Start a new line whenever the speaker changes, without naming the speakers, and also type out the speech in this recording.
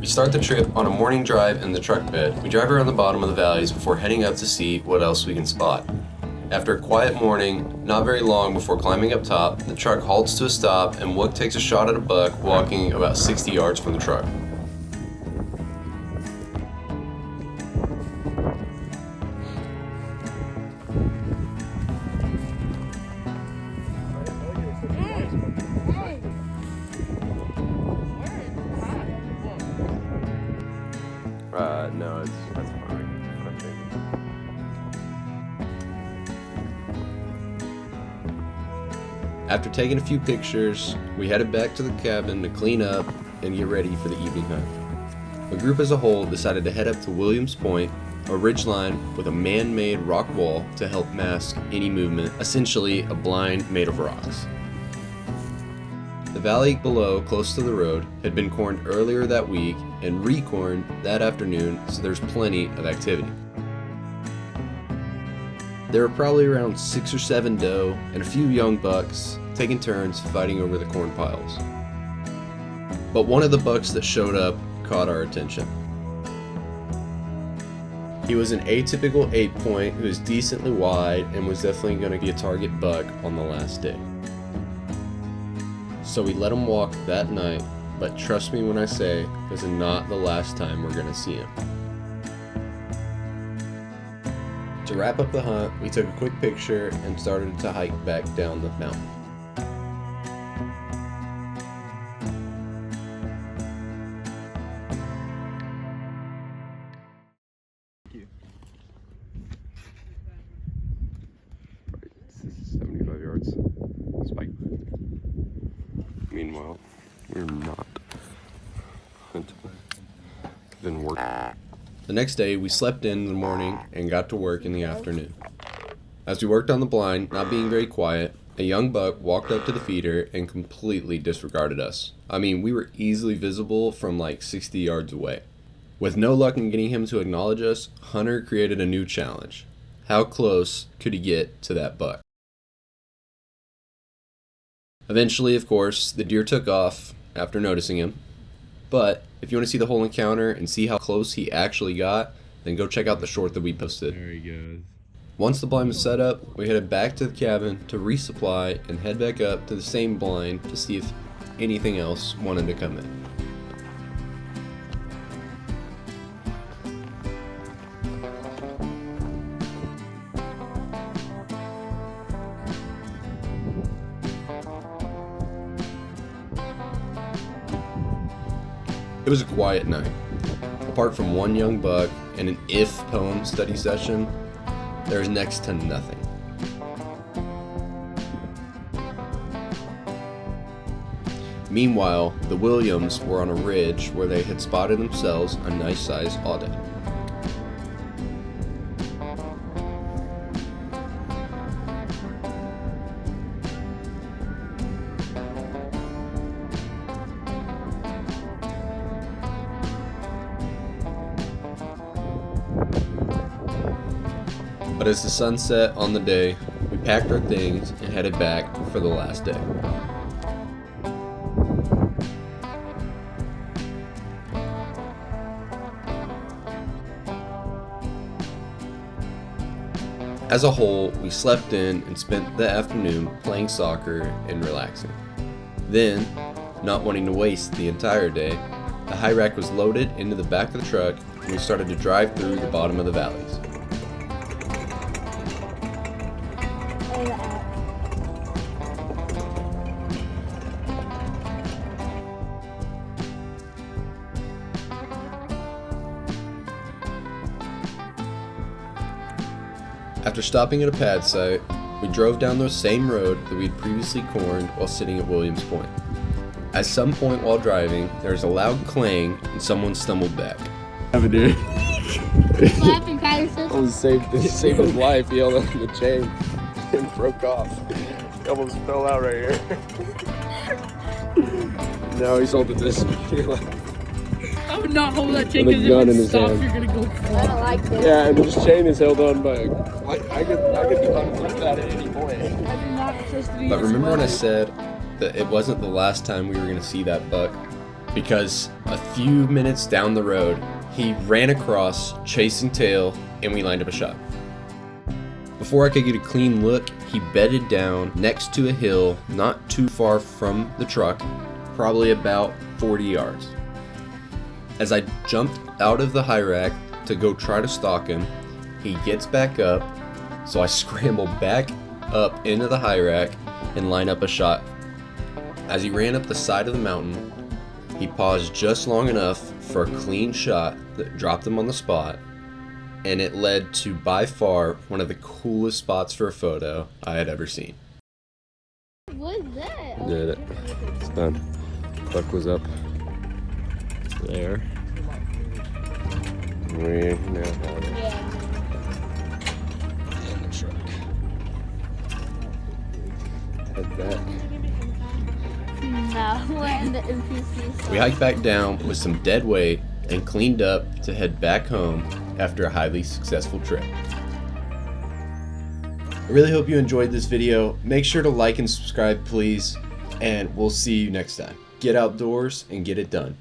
We start the trip on a morning drive in the truck bed. We drive around the bottom of the valleys before heading up to see what else we can spot. After a quiet morning, not very long before climbing up top, the truck halts to a stop and Wook takes a shot at a buck walking about 60 yards from the truck. No, that's fine. After taking a few pictures, we headed back to the cabin to clean up and get ready for the evening hunt. The group as a whole decided to head up to Williams Point, a ridgeline with a man-made rock wall to help mask any movement, essentially a blind made of rocks. The valley below, close to the road, had been corned earlier that week and re-corned that afternoon, so there's plenty of activity. There were probably around 6 or 7 doe and a few young bucks taking turns fighting over the corn piles. But one of the bucks that showed up caught our attention. He was an atypical 8-point who was decently wide and was definitely going to be a target buck on the last day. So we let him walk that night, but trust me when I say this is not the last time we're going to see him. To wrap up the hunt, we took a quick picture and started to hike back down the mountain. This is 75 yards. Spike. Meanwhile, we're not hunting. Then work. The next day, we slept in the morning and got to work in the afternoon. As we worked on the blind, not being very quiet, a young buck walked up to the feeder and completely disregarded us. I mean, we were easily visible from like 60 yards away. With no luck in getting him to acknowledge us, Hunter created a new challenge. How close could he get to that buck? Eventually, of course, the deer took off after noticing him. But if you want to see the whole encounter and see how close he actually got, then go check out the short that we posted.
There he goes.
Once the blind was set up, we headed back to the cabin to resupply and head back up to the same blind to see if anything else wanted to come in. It was a quiet night. Apart from one young buck and an if poem study session, there was next to nothing. Meanwhile, the Williams were on a ridge where they had spotted themselves a nice sized audit. But as the sun set on the day, we packed our things and headed back for the last day. As a whole, we slept in and spent the afternoon playing soccer and relaxing. Then, not wanting to waste the entire day, the high rack was loaded into the back of the truck and we started to drive through the bottom of the valleys. After stopping at a pad site, we drove down the same road that we had previously corned while sitting at Williams Point. At some point while driving, there was a loud clang and someone stumbled back.
Have a dude.
What happened, Patterson?
Almost saved his life. He held on the chain and broke off. He almost fell out right here. Now he's holding this.
I would not hold that chain
With a
because
gun
if
in
it
his
stops,
hand.
you're gonna go.
I don't like this.
Yeah, and this chain is held on by. I could unflip that at any point.
I do not trust these.
But remember when I said that it wasn't the last time we were going to see that buck? because a few minutes down the road, he ran across, chasing tail, and we lined up a shot. Before I could get a clean look, he bedded down next to a hill not too far from the truck, probably about 40 yards. As I jumped out of the high rack to go try to stalk him, he gets back up, so I scramble back up into the high rack and line up a shot. As he ran up the side of the mountain, he paused just long enough for a clean shot that dropped him on the spot, and it led to by far one of the coolest spots for a photo I had ever seen.
What's that?
Did it. It's done. Buck was up there. We now have it
Yeah.
in the truck. Head back.
No, we're in the NPC.
We hiked back down with some dead weight and cleaned up to head back home after a highly successful trip. I really hope you enjoyed this video. Make sure to like and subscribe, please, and we'll see you next time. Get outdoors and get it done.